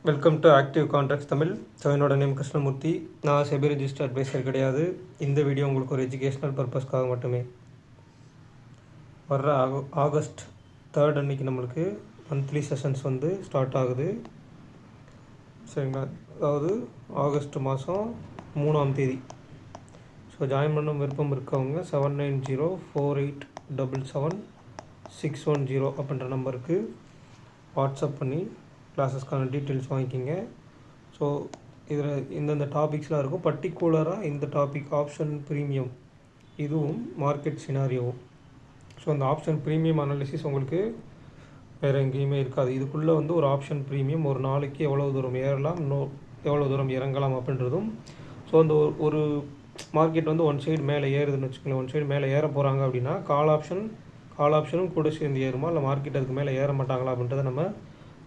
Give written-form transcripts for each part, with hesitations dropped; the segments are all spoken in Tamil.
Welcome to active contracts Tamil. So என்னோட நேம் கிருஷ்ணமூர்த்தி. நான் செபி ரெஜிஸ்டர் அட்வைசர் கிடையாது. இந்த வீடியோ உங்களுக்கு ஒரு எஜுகேஷ்னல் பர்பஸ்க்காக மட்டுமே. வர்ற ஆகஸ்ட் 3 அன்றைக்கி நம்மளுக்கு மந்த்லி செஷன்ஸ் ஸ்டார்ட் ஆகுது. சரிங்களா? அதாவது ஆகஸ்ட் மாதம் 3ஆம் தேதி. ஸோ ஜாயின் பண்ண விருப்பம் இருக்கவங்க 7904877610 அப்படின்ற நம்பருக்கு வாட்ஸ்அப் பண்ணி கிளாஸஸ்க்கான டீட்டெயில்ஸ் வாங்கிக்கிங்க. ஸோ இதில் இந்தந்த டாபிக்ஸ்லாம் இருக்கும். பர்டிகுலராக இந்த டாபிக் ஆப்ஷன் ப்ரீமியம், இதுவும் மார்க்கெட் சினாரியோவும். ஸோ அந்த ஆப்ஷன் ப்ரீமியம் அனாலிசிஸ் உங்களுக்கு வேறு எங்கேயுமே இருக்காது. இதுக்குள்ளே ஒரு ஆப்ஷன் ப்ரீமியம் ஒரு நாளைக்கு எவ்வளோ தூரம் ஏறலாம், எவ்வளோ தூரம் இறங்கலாம் அப்படின்றதும். ஸோ அந்த ஒரு மார்க்கெட் ஒன் சைடு மேலே ஏறுதுன்னு வச்சுக்கோங்களேன். ஒன் சைடு மேலே ஏற போகிறாங்க அப்படின்னா கால் ஆப்ஷனும் கூட சேர்ந்து ஏறுமா, இல்லை மார்க்கெட் அதுக்கு மேலே ஏற மாட்டாங்களா அப்படின்றத நம்ம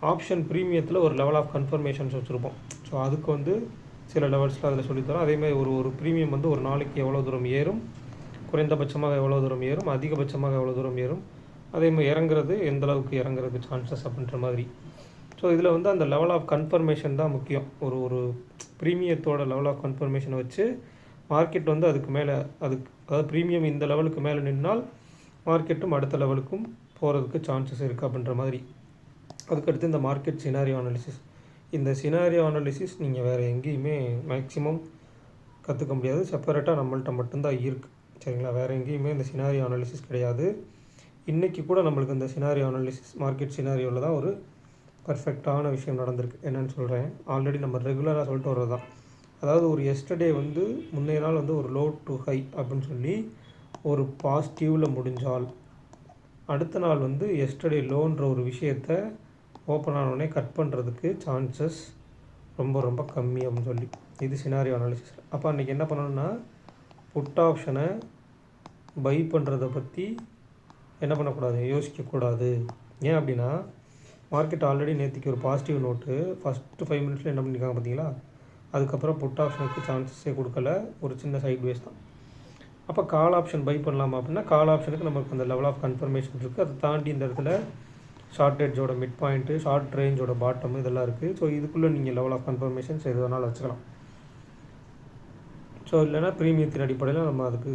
ஆப்ஷன் ப்ரீமியத்தில் ஒரு லெவல் ஆஃப் கன்ஃபர்மேஷன்ஸ் வச்சுருப்போம். ஸோ அதுக்கு சில லெவல்ஸில் அதில் சொல்லித்தரோம். அதேமாதிரி ஒரு ப்ரீமியம் ஒரு நாளைக்கு எவ்வளோ தூரம் ஏறும், குறைந்தபட்சமாக எவ்வளோ தூரம் ஏறும், அதிகபட்சமாக எவ்வளோ தூரம் ஏறும், அதேமாதிரி இறங்குறது எந்தளவுக்கு இறங்குறதுக்கு சான்சஸ் அப்படின்ற மாதிரி. ஸோ இதில் அந்த லெவல் ஆஃப் கன்ஃபர்மேஷன் தான் முக்கியம். ஒரு ப்ரீமியத்தோட லெவல் ஆஃப் கன்ஃபர்மேஷனை வச்சு மார்க்கெட் அதுக்கு மேலே அதாவது ப்ரீமியம் இந்த லெவலுக்கு மேலே நின்னால் மார்க்கெட்டும் அடுத்த லெவலுக்கும் போகிறதுக்கு சான்சஸ் இருக்குது அப்படின்ற மாதிரி. அதுக்கடுத்து இந்த மார்க்கெட் சினாரியோ அனாலிசிஸ். இந்த சினாரியோ அனாலிசிஸ் நீங்கள் வேறு எங்கேயுமே மேக்ஸிமம் கற்றுக்க முடியாது. செப்பரேட்டாக நம்மள்கிட்ட மட்டும்தான் இருக்குது. சரிங்களா? வேறு எங்கேயுமே இந்த சினாரியோ அனாலிசிஸ் கிடையாது. இன்றைக்கி கூட நம்மளுக்கு இந்த சினாரியோ அனாலிசிஸ் மார்க்கெட் சினாரியோவில் தான் ஒரு பர்ஃபெக்டான விஷயம் நடந்திருக்கு. என்னென்னு சொல்கிறேன். ஆல்ரெடி நம்ம ரெகுலராக சொல்லிட்டு வர்றது தான். அதாவது ஒரு எஸ்டர்டே முந்தைய நாள் ஒரு லோ டு ஹை அப்படின்னு சொல்லி ஒரு பாசிட்டிவில் முடிஞ்சால், அடுத்த நாள் எஸ்டர்டே லோன்ற ஒரு விஷயத்தை ஓப்பன் ஆனோடனே கட் பண்ணுறதுக்கு சான்சஸ் ரொம்ப ரொம்ப கம்மி அப்படின்னு சொல்லி இது சினாரியோ அனாலிசிஸ். அப்போ அன்றைக்கி என்ன பண்ணணும்னா, புட் ஆப்ஷனை பை பண்ணுறதை பற்றி என்ன பண்ணக்கூடாது, யோசிக்கக்கூடாது. ஏன் அப்படின்னா மார்க்கெட் ஆல்ரெடி நேற்றுக்கு ஒரு பாசிட்டிவ் நோட்டு ஃபஸ்ட்டு 5 மினிட்ஸில் என்ன பண்ணியிருக்காங்க பார்த்தீங்களா? அதுக்கப்புறம் புட் ஆப்ஷனுக்கு சான்சஸே கொடுக்கல, ஒரு சின்ன சைட் வேஸ் தான். அப்போ கால் ஆப்ஷன் பை பண்ணலாமா அப்படின்னா, கால் ஆப்ஷனுக்கு நமக்கு அந்த லெவல் ஆஃப் கன்ஃபர்மேஷன் இருக்குது. அதை தாண்டி இந்த இடத்துல ஷார்ட் எட்ஜோட மிட் பாயிண்ட்டு, ஷார்ட் ரேஞ்சோட பாட்டம் இதெல்லாம் இருக்குது. ஸோ இதுக்குள்ளே நீங்கள் லெவல் ஆஃப் கன்ஃபர்மேஷன்ஸ் எது வேணாலும் வச்சுக்கலாம். ஸோ இல்லைனா ப்ரீமியத்தின் அடிப்படையில் நம்ம அதுக்கு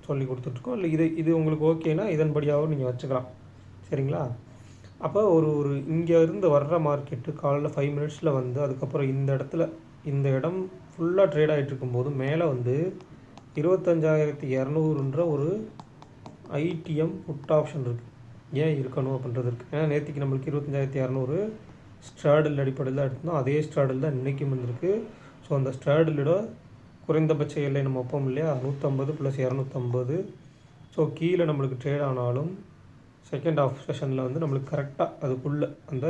சொல்லி கொடுத்துட்ருக்கோம். இல்லை இது உங்களுக்கு ஓகேனா இதன்படியாகவும் நீங்கள் வச்சுக்கலாம். சரிங்களா? அப்போ ஒரு இங்கே இருந்து வர்ற மார்க்கெட்டு காலைல 5 மினிட்ஸில் அதுக்கப்புறம் இந்த இடம் ஃபுல்லாக ட்ரேட் ஆகிட்டு இருக்கும்போது மேலே 25,200ன்ற ஒரு ஐடிஎம் புட் ஆப்ஷன் இருக்குது. ஏன் இருக்கணும் அப்படின்றது இருக்குது. ஏன்னா நேற்றுக்கு நம்மளுக்கு 25,200 ஸ்ட்ராடல் அடிப்படையில் தான் எடுத்தோம். அதே ஸ்ட்ராடல் தான் இன்றைக்கும் வந்திருக்கு. ஸோ அந்த ஸ்ட்ராடலோட குறைந்தபட்ச எல்லை நம்ம வைப்போம் இல்லையா, 150 + 250. ஸோ கீழே நம்மளுக்கு ட்ரேட் ஆனாலும் செகண்ட் ஆஃப் செஷனில் நம்மளுக்கு கரெக்டாக அதுக்குள்ளே அந்த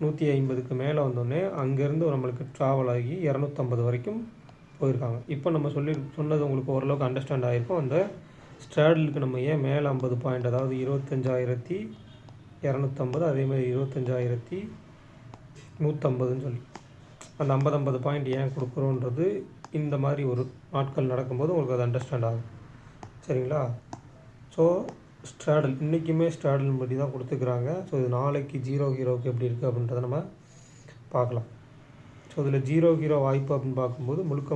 150க்கு மேலே வந்தோடனே அங்கேருந்து நம்மளுக்கு ட்ராவல் ஆகி 250 வரைக்கும் போயிருக்காங்க. இப்போ நம்ம சொன்னது உங்களுக்கு ஓரளவுக்கு அண்டர்ஸ்டாண்ட் ஆகிருக்கும். அந்த ஸ்ட்ராடலுக்கு நம்ம ஏன் மேலே 50 பாயிண்ட், அதாவது 25,250, அதேமாதிரி 25,150ன்னு சொல்லி அந்த 50 பாயிண்ட் ஏன் கொடுக்குறோன்றது இந்த மாதிரி ஒரு நாட்கள் நடக்கும்போது உங்களுக்கு அது அண்டர்ஸ்டாண்ட் ஆகும். சரிங்களா? ஸோ ஸ்ட்ராடல் இன்றைக்குமே ஸ்ட்ராடல் படி தான் கொடுத்துக்கிறாங்க. ஸோ இது நாளைக்கு 0-0க்கு எப்படி இருக்குது அப்படின்றத நம்ம பார்க்கலாம். ஸோ இதில் 0-0 வாய்ப்பு அப்படின்னு பார்க்கும்போது முழுக்க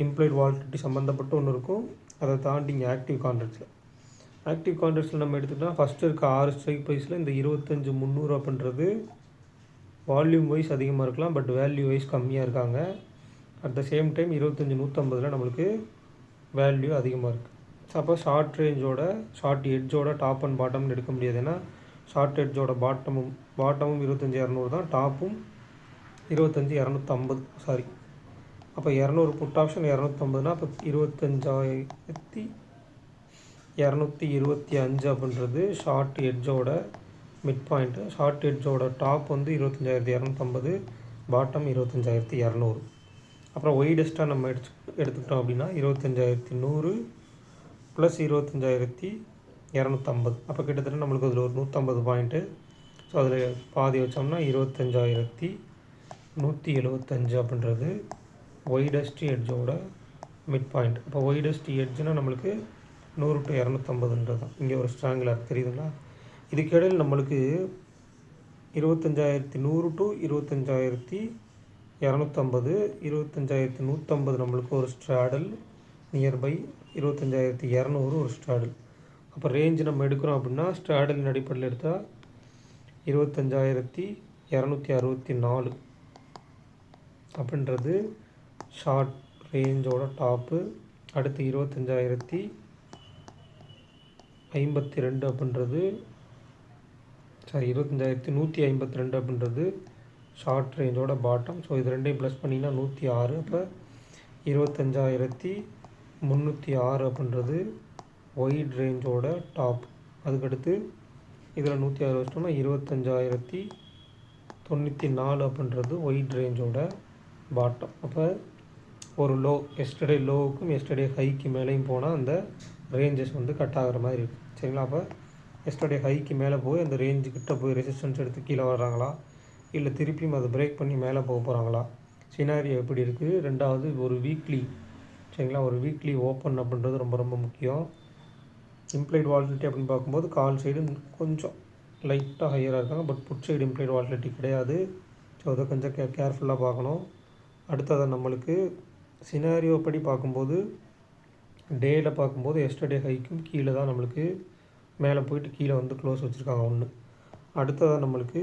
இம்ப்ளாய்ட் வாலிடிட்டி சம்மந்தப்பட்ட ஒன்று இருக்கும். அதை தாண்டி இங்கே ஆக்டிவ் கான்ட்ராக்ட்ஸில் நம்ம எடுத்துக்கிட்டால் ஃபஸ்ட்டு இருக்க 6 ஸ்ட்ரைக் ப்ரைஸில் இந்த 25,300 அப்படின்றது வால்யூம் வைஸ் அதிகமாக இருக்கலாம், பட் வேல்யூ வைஸ் கம்மியாக இருக்காங்க. அட் த சேம் டைம் 25,150 நம்மளுக்கு வேல்யூ அதிகமாக இருக்குது. அப்போ ஷார்ட் எட்ஜோட டாப் அண்ட் பாட்டம்னு எடுக்க முடியாது. ஏன்னா ஷார்ட் எட்ஜோட பாட்டமும் 25,200 தான், டாப்பும் 25,250. சாரி, அப்போ 200 புட் ஆப்ஷன் 250னா அப்போ 25,225 அப்படின்றது ஷார்ட் எட்ஜோட மிட் பாயிண்ட்டு. ஷார்ட் எட்ஜோட டாப் 25,250, பாட்டம் 25,200. அப்புறம் ஒய்டஸ்ட்டாக நம்ம எடுத்துக்கிட்டோம் அப்படின்னா 25,100 + 25,250. அப்போ கிட்டத்தட்ட நம்மளுக்கு அதில் ஒரு 150 பாயிண்ட்டு. ஸோ அதில் பாதி வச்சோம்னா 25,175 அப்படின்றது ஒய்டஸ்ட் எட்ஜோட மிட் பாயிண்ட். அப்போ ஒய்டஸ்ட் எட்ஜ்னால் நம்மளுக்கு 100 to 250ன்றது தான். இங்கே ஒரு ஸ்ட்ராங்கில் தெரியுதுங்களா? இதுக்கிடையில் நம்மளுக்கு 25,100 டு 25,250, 25,150 நம்மளுக்கு ஒரு ஸ்ட்ராடல் நியர்பை, 25,200 ஒரு ஸ்ட்ராடல். அப்போ ரேஞ்சு நம்ம எடுக்கிறோம் அப்படின்னா ஸ்ட்ராடலின் அடிப்படையில் எடுத்தால் 25,264 அப்படின்றது ஷார்ட் ரேஞ்சோட டாப்பு. அடுத்து 25,052 அப்படின்றது 25,152 அப்படின்றது ஷார்ட் ரேஞ்சோட பாட்டம். ஸோ இது ரெண்டையும் ப்ளஸ் பண்ணிங்கன்னா 106. அப்போ 25,306 அப்படின்றது ஒயிட் ரேஞ்சோட டாப். அதுக்கடுத்து இதில் 106 வச்சிட்டோம்னா 25,094 அப்படின்றது ஒயிட் ரேஞ்சோட பாட்டம். அப்போ ஒரு லோ எஸ்டர்டே லோவுக்கும் எஸ்டர்டே ஹைக்கு மேலேயும் போனால் அந்த ரேஞ்சஸ் வந்து கட் ஆகிற மாதிரி இருக்குது. சரிங்களா? அப்போ எஸ்டர்டே ஹைக்கு மேலே போய் அந்த ரேஞ்சுக்கிட்ட போய் ரெசிஸ்டன்ஸ் எடுத்து கீழே வர்றாங்களா, இல்லை திருப்பியும் அதை பிரேக் பண்ணி மேலே போக போகிறாங்களா, சினாரியோ எப்படி இருக்குது. ரெண்டாவது ஒரு வீக்லி, சரிங்களா, ஒரு வீக்லி ஓப்பன் அப்படின்றது ரொம்ப ரொம்ப முக்கியம். இம்ப்ளைட் வாலிடிட்டி அப்படின்னு பார்க்கும்போது கால் சைடு கொஞ்சம் லைட்டாக ஹையராக இருக்காங்க, but put side implied validity கிடையாது. ஸோ அதை கொஞ்சம் கேர்ஃபுல்லாக பார்க்கணும். அடுத்ததை நம்மளுக்கு சினாரியோ படி பார்க்கும்போது டேயில் பார்க்கும்போது எஸ்டர்டே ஹைக்கும் கீழே தான் நம்மளுக்கு மேலே போயிட்டு கீழே வந்து க்ளோஸ் வச்சுருக்காங்க ஒன்று. அடுத்ததாக நம்மளுக்கு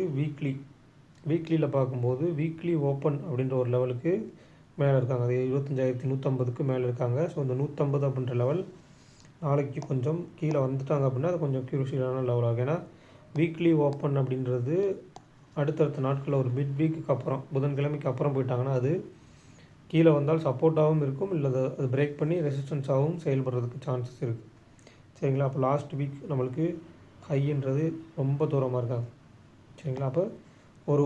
வீக்லியில் பார்க்கும்போது வீக்லி ஓப்பன் அப்படின்ற ஒரு லெவலுக்கு மேலே இருக்காங்க. அது 25,150க்கு மேலே இருக்காங்க. ஸோ இந்த 150 அப்படின்ற லெவல் நாளைக்கு கொஞ்சம் கீழே வந்துட்டாங்க அப்படின்னா அது கொஞ்சம் க்யூரிஷியலான லெவல் ஆகும். ஏன்னா வீக்லி ஓப்பன் அப்படின்றது அடுத்தடுத்த நாட்களில் ஒரு மிட் வீக்குக்கு அப்புறம் புதன்கிழமைக்கு அப்புறம் போயிட்டாங்கன்னா அது கீழே வந்தால் சப்போர்ட்டாகவும் இருக்கும், இல்லை அது பிரேக் பண்ணி ரெசிஸ்டன்ஸாகவும் செயல்படுறதுக்கு சான்சஸ் இருக்குது. சரிங்களா? அப்போ லாஸ்ட் வீக் நம்மளுக்கு ஹைன்றது ரொம்ப தூரமாக இருக்காங்க. சரிங்களா? அப்போ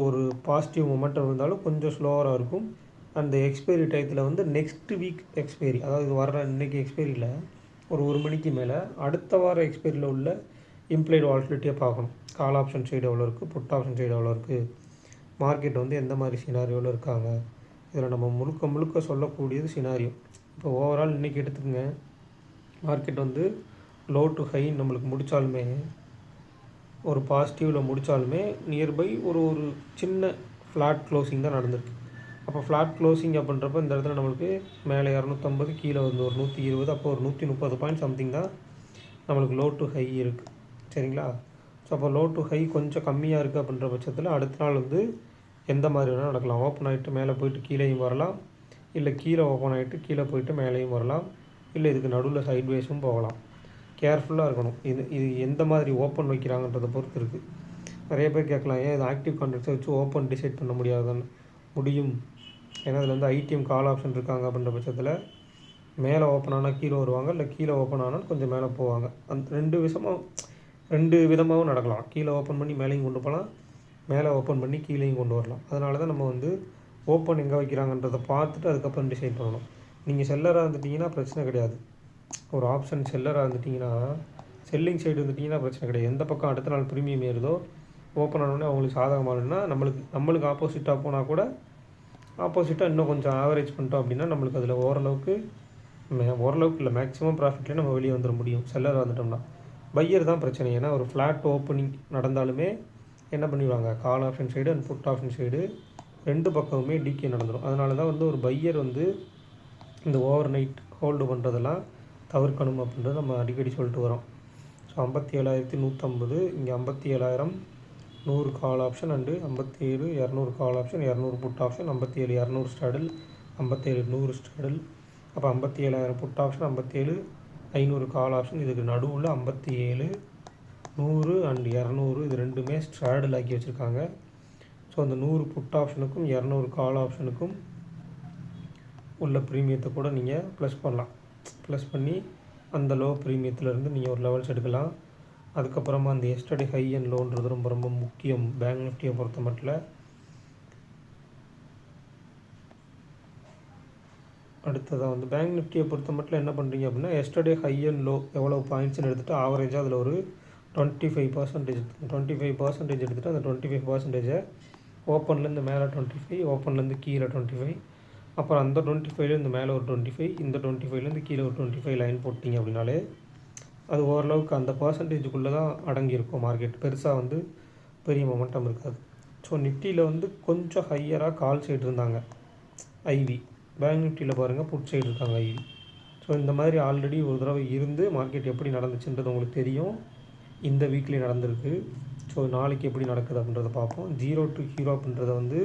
ஒரு பாசிட்டிவ் மொமெண்டம் இருந்தாலும் கொஞ்சம் ஸ்லோவராக இருக்கும். அந்த எக்ஸ்பைரி டயத்தில் வந்து நெக்ஸ்ட் வீக் எக்ஸ்பைரி, அதாவது வர்ற இன்றைக்கி எக்ஸ்பைரியில் ஒரு மணிக்கு மேலே அடுத்த வார எக்ஸ்பைரியில் உள்ள இம்ப்ளைட் வாலிடிட்டியை பார்க்கணும். கால் ஆப்ஷன் சைடு எவ்வளோ இருக்குது, புட் ஆப்ஷன் சைடு எவ்வளோ இருக்குது, மார்க்கெட் வந்து எந்த மாதிரி சினாரியோவில் இருக்காங்க. இதில் நம்ம முழுக்க சொல்லக்கூடியது சினாரியோ. இப்போ ஓவரால் இன்றைக்கி எடுத்துக்கோங்க, மார்க்கெட் வந்து லோ டு ஹை நம்மளுக்கு முடித்தாலுமே ஒரு பாசிட்டிவில் முடித்தாலுமே நியர்பை ஒரு சின்ன ஃப்ளாட் க்ளோசிங் தான் நடந்திருக்கு. அப்போ ஃப்ளாட் க்ளோசிங் அப்படின்றப்ப இந்த இடத்துல நம்மளுக்கு மேலே 250 கீழே வந்து ஒரு 120, அப்போ ஒரு 130 பாயிண்ட் சம்திங் தான் நம்மளுக்கு லோ டு ஹை இருக்குது. சரிங்களா? ஸோ அப்போ லோ டு ஹை கொஞ்சம் கம்மியாக இருக்குது அப்படின்ற பட்சத்தில் அடுத்த நாள் வந்து எந்த மாதிரி வேணால் நடக்கலாம். ஓப்பன் ஆகிட்டு மேலே போயிட்டு கீழேயும் வரலாம், இல்லை கீழே ஓப்பன் ஆகிட்டு கீழே போயிட்டு மேலேயும் வரலாம், இல்லை இதுக்கு நடுவில் சைட்வேஸும் போகலாம். கேர்ஃபுல்லாக இருக்கணும். இது எந்த மாதிரி ஓப்பன் வைக்கிறாங்கன்றதை பொறுத்து இருக்குது. நிறைய பேர் கேட்கலாம், ஏன் இது ஆக்டிவ் கான்ட்ராக்ட்ஸை வச்சு ஓப்பன் டிசைட் பண்ண முடியாதுன்னு. முடியும். ஏன்னா அதில் வந்து ஐடிஎம் கால் ஆப்ஷன் இருக்காங்க அப்படின்ற பட்சத்தில் மேலே ஓப்பன் ஆனால் கீழே வருவாங்க, இல்லை கீழே ஓப்பன் ஆனால் கொஞ்சம் மேலே போவாங்க. அந்த ரெண்டு விதமாகவும் நடக்கலாம். கீழே ஓப்பன் பண்ணி மேலேயும் கொண்டு போகலாம், மேலே ஓப்பன் பண்ணி கீழேயும் கொண்டு வரலாம். அதனால தான் நம்ம வந்து ஓப்பன் எங்கே வைக்கிறாங்கன்றதை பார்த்துட்டு அதுக்கப்புறம் டிசைட் பண்ணணும். நீங்கள் செல்லராக இருந்துட்டிங்கன்னா பிரச்சனை கிடையாது. ஒரு ஆப்ஷன் செல்லராக இருந்துட்டிங்கன்னா, செல்லிங் சைடு இருந்துட்டிங்கன்னா பிரச்சனை கிடையாது. எந்த பக்கம் அடுத்த நாள் ப்ரீமியம் ஏறுதோ ஓப்பன் ஆனோடனே அவங்களுக்கு சாதகமானதுன்னா நம்மளுக்கு ஆப்போசிட்டாக போனால் கூட ஆப்போசிட்டாக இன்னும் கொஞ்சம் ஆவரேஜ் பண்ணிட்டோம் அப்படின்னா நம்மளுக்கு அதில் ஓரளவுக்கு இல்லை மேக்ஸிமம் ப்ராஃபிட்லேயே நம்ம வெளியே வந்துட முடியும் செல்லராக வந்துட்டோம்னா. பையர் தான் பிரச்சனை. ஏன்னா ஒரு ஃப்ளாட் ஓப்பனிங் நடந்தாலுமே என்ன பண்ணிடுவாங்க, call option side and put option side ரெண்டு பக்கமுமே டிகே நடந்துடும். அதனால தான் வந்து ஒரு பையர் வந்து இந்த ஓவர் நைட் ஹோல்டு பண்ணுறதெல்லாம் தவிர்க்கணும் அப்படின்றது நம்ம அடிக்கடி சொல்லிட்டு வரோம். ஸோ 57,150 இங்கே 57,000 100 call option and 57,200 call option, 200 put option, 57,200 straddle, 57,100 straddle. அப்போ 57,000 புட் ஆப்ஷன், 57,500 கால் ஆப்ஷன். இதுக்கு நடுவில் 57,100 அண்ட் 200 இது ரெண்டுமே ஸ்ட்ராடில் ஆக்கி வச்சுருக்காங்க. ஸோ அந்த 100 புட் ஆப்ஷனுக்கும் 200 கால் ஆப்ஷனுக்கும் உள்ள ப்ரீமியத்தை கூட நீங்கள் ப்ளஸ் பண்ணி அந்த லோ ப்ரீமியத்திலேருந்து நீங்கள் ஒரு லெவல்ஸ் எடுக்கலாம். அதுக்கப்புறமா அந்த எஸ்டர்டே ஹை அண்ட் லோன்றது ரொம்ப ரொம்ப முக்கியம் பேங்க் நிஃப்டியை பொறுத்த மட்டும். அடுத்ததாக வந்து பேங்க் நிஃப்டியை பொறுத்த மட்டும் என்ன பண்ணுறீங்க அப்படின்னா, எஸ்டர்டே ஹை அண்ட் லோ எவ்வளோ பாயிண்ட்ஸ்னு எடுத்துகிட்டு ஆவரேஜாக அதில் ஒரு 25% 25% எடுத்துகிட்டு அந்த 25%-ஐ ஓப்பன்லேருந்து மேலே 25, ஓப்பன்லேருந்து கீழே 25, அப்புறம் அந்த 25லேருந்து மேலே ஒரு 25, இந்த 25லேருந்து கீழே ஒரு 25 லைன் போட்டிங்க அப்படின்னாலே அது ஓரளவுக்கு அந்த பர்சன்டேஜுக்குள்ளே தான் அடங்கியிருக்கும் மார்க்கெட். பெருசாக வந்து பெரிய மொமெண்டம் இருக்காது. ஸோ நிஃப்டியில் வந்து கொஞ்சம் ஹையராக கால் சைடு இருந்தாங்க ஐவி. பேங்க் நிஃப்டியில் பாருங்கள் புட் சைடு இருக்காங்க ஐவி. ஸோ இந்த மாதிரி ஆல்ரெடி ஒரு தடவை இருந்து மார்க்கெட் எப்படி நடந்துச்சுன்றது உங்களுக்கு தெரியும். இந்த வீக்லி நடந்திருக்கு. ஸோ நாளைக்கு எப்படி நடக்குது அப்படின்றத பார்ப்போம். 0 to ஹீரோ அப்படின்றத வந்து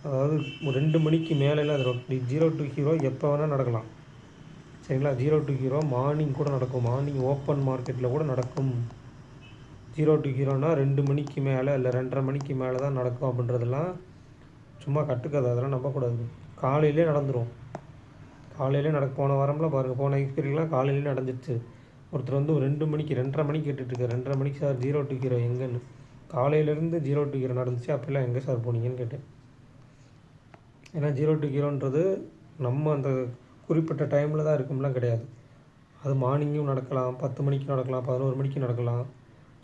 அதாவது 2 மணிக்கு மேலேலாம் அது 0 to ஹீரோ எப்போ வேணால் நடக்கலாம். சரிங்களா? 0 to ஹீரோ மார்னிங் கூட நடக்கும். மார்னிங் ஓப்பன் மார்க்கெட்டில் கூட நடக்கும். 0 to ஹீரோனா 2 மணிக்கு மேலே இல்லை 2:30 மணிக்கு மேலே தான் நடக்கும் அப்படின்றதெல்லாம் சும்மா கட்டுக்கதை. அதெல்லாம் நம்பக்கூடாது. காலையிலே நடந்துடும். காலையிலே போன வாரம்லாம் பாருங்கள், போன எக்ஸ்பீரியெலாம் காலையிலே நடந்துச்சு. ஒருத்தர் வந்து 2 மணிக்கு 2:30 மணிக்கு கேட்டுட்ருக்காரு. 2:30 மணிக்கு சார் 0 to ஹீரோ எங்கன்னு? காலையிலேருந்து 0 to ஹீரோ நடந்துச்சு. அப்போல்லாம் எங்கே சார் போனீங்கன்னு கேட்டேன். ஏன்னா 0 to ஹீரோன்றது நம்ம அந்த குறிப்பிட்ட டைமில் தான் இருக்கும்லாம் கிடையாது. அது மார்னிங்கும் நடக்கலாம், 10 மணிக்கு நடக்கலாம், 11 மணிக்கு நடக்கலாம்.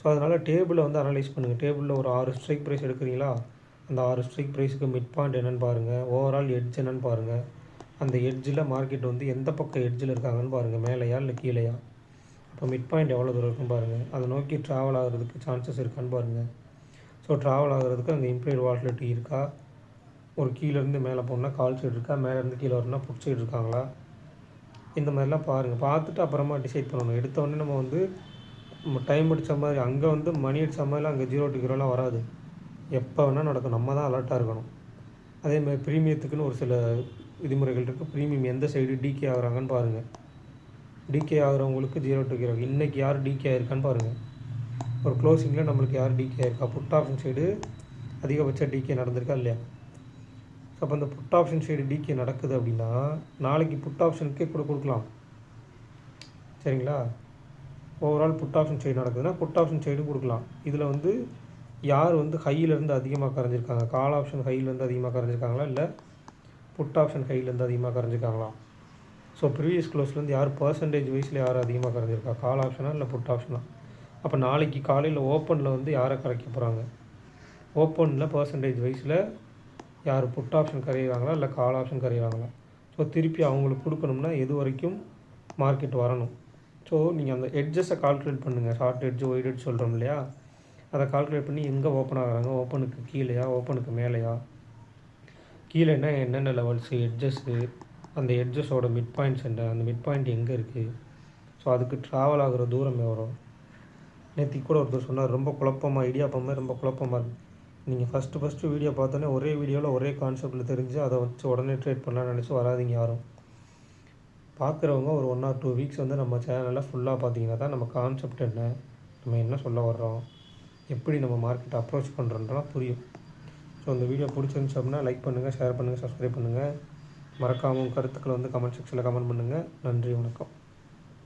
ஸோ அதனால் டேபிளை வந்து அனலைஸ் பண்ணுங்கள். டேபிளில் ஒரு 6 ஸ்ட்ரைக் ப்ரைஸ் எடுக்கிறீங்களா, அந்த 6 ஸ்ட்ரைக் ப்ரைஸுக்கு மிட் பாயிண்ட் என்னென்னு பாருங்கள், ஓவரால் எட்ஜ் என்னென்னு பாருங்கள். அந்த எட்ஜில் மார்க்கெட் வந்து எந்த பக்கம் எட்ஜில் இருக்காங்கன்னு பாருங்கள், மேலேயா இல்லை கீழேயா. அப்போ மிட் பாயிண்ட் எவ்வளோ தூரம் இருக்குன்னு பாருங்கள். அதை நோக்கி ட்ராவல் ஆகிறதுக்கு சான்சஸ் இருக்கான்னு பாருங்கள். ஸோ ட்ராவல் ஆகிறதுக்கு அங்கே இம்ப்ளைடு வாலட்டிலிட்டி இருக்கா, ஒரு கீழேருந்து மேலே போனால் கால் சைடு இருக்கா, மேலேருந்து கீழே வரணும்னா புட் சைடு இருக்காங்களா, இந்த மாதிரிலாம் பாருங்கள். பார்த்துட்டு அப்புறமா டிசைட் பண்ணணும். எடுத்தோடனே நம்ம வந்து டைம் அடித்த மாதிரி அங்கே வந்து மணி அடித்த மாதிரிலாம் அங்கே 0 to ஹீரோலாம் வராது. எப்போ வேணால் நடக்கும். நம்ம தான் அலர்ட்டாக இருக்கணும். அதேமாதிரி ப்ரீமியத்துக்குன்னு ஒரு சில விதிமுறைகள் இருக்குது. ப்ரீமியம் எந்த சைடு டிகே ஆகுறாங்கன்னு பாருங்கள். டிகே ஆகிறவங்களுக்கு 0 to ஹீரோ. இன்றைக்கி யார் டிகே ஆகிருக்கான்னு பாருங்கள். ஒரு க்ளோசிங்கில் நம்மளுக்கு யார் டிகே ஆகிருக்கா, புட் ஆப்ஷன் சைடு அதிகபட்ச டிகே நடந்திருக்கா இல்லையா. ஸோ அப்போ அந்த புட் ஆப்ஷன் சைடு டிகே நடக்குது அப்படின்னா நாளைக்கு புட் ஆப்ஷனுக்கே கூட கொடுக்கலாம். சரிங்களா? ஓவரால் புட் ஆப்ஷன் சைடு நடக்குதுன்னா புட் ஆப்ஷன் சைடும் கொடுக்கலாம். இதில் வந்து யார் வந்து ஹையிலேருந்து அதிகமாக கரைஞ்சிருக்காங்க, கால் ஆப்ஷன் ஹையிலேருந்து அதிகமாக கரைஞ்சிருக்காங்களா இல்லை புட் ஆப்ஷன் ஹையிலேருந்து அதிகமாக கரைஞ்சிருக்காங்களா. ஸோ ப்ரீவியஸ் க்ளோஸ்லேருந்து யார் பர்சன்டேஜ் வைஸில் யார் அதிகமாக கரைஞ்சிருக்கா, கால் ஆப்ஷனா இல்லை புட் ஆப்ஷனா. அப்போ நாளைக்கு காலையில் ஓப்பனில் வந்து யாரை கரைக்க போகிறாங்க, ஓப்பனில் பர்சன்டேஜ் வைஸில் யார் புட் ஆப்ஷன் கரையிறாங்களா இல்லை கால் ஆப்ஷன் கரையிறாங்களா. ஸோ திருப்பி அவங்களுக்கு கொடுக்கணும்னா எது வரைக்கும் மார்க்கெட் வரணும். ஸோ நீங்கள் அந்த எட்ஜஸை கால்குலேட் பண்ணுங்கள். ஷார்ட் எட்ஜ் ஒயிட் எட்ஜ் சொல்கிறோம் இல்லையா, அதை கால்குலேட் பண்ணி எங்கே ஓப்பன் ஆகிறாங்க, ஓப்பனுக்கு கீழேயா ஓப்பனுக்கு மேலேயா, கீழேன்னா என்னென்ன லெவல்ஸு எட்ஜஸ்ஸு, அந்த எட்ஜஸோட மிட் பாயிண்ட்ஸ் என்ன, அந்த மிட் பாயிண்ட் எங்கே இருக்குது, ஸோ அதுக்கு ட்ராவல் ஆகிற தூரம் எவ்வளோ. நேற்றுக்கு கூட ஒருத்தர் சொன்னார், ரொம்ப குழப்பமாக இடியாப்பமாக ரொம்ப குழப்பமாக இருக்குது. நீங்கள் ஃபஸ்ட்டு வீடியோ பார்த்தோன்னே ஒரே வீடியோவில் ஒரே கான்செப்டில் தெரிஞ்சு அதை வச்சு உடனே ட்ரேட் பண்ணலான்னு நினச்சி வராதிங்க யாரும். பார்க்குறவங்க ஒரு 1 or 2 வீக்ஸ் வந்து நம்ம சேனலில் ஃபுல்லாக பார்த்தீங்கன்னா தான் நம்ம கான்செப்ட் என்ன, நம்ம என்ன சொல்ல வர்றோம், எப்படி நம்ம மார்க்கெட்டை அப்ரோச் பண்ணுறோன்றலாம் புரியும். ஸோ இந்த வீடியோ பிடிச்சிருந்துச்சு அப்படின்னா லைக் பண்ணுங்கள், ஷேர் பண்ணுங்கள், சப்ஸ்கிரைப் பண்ணுங்கள். மறக்காமல் கருத்துக்களை வந்து கமெண்ட் செக்ஷனில் கமெண்ட் பண்ணுங்கள். நன்றி, வணக்கம்.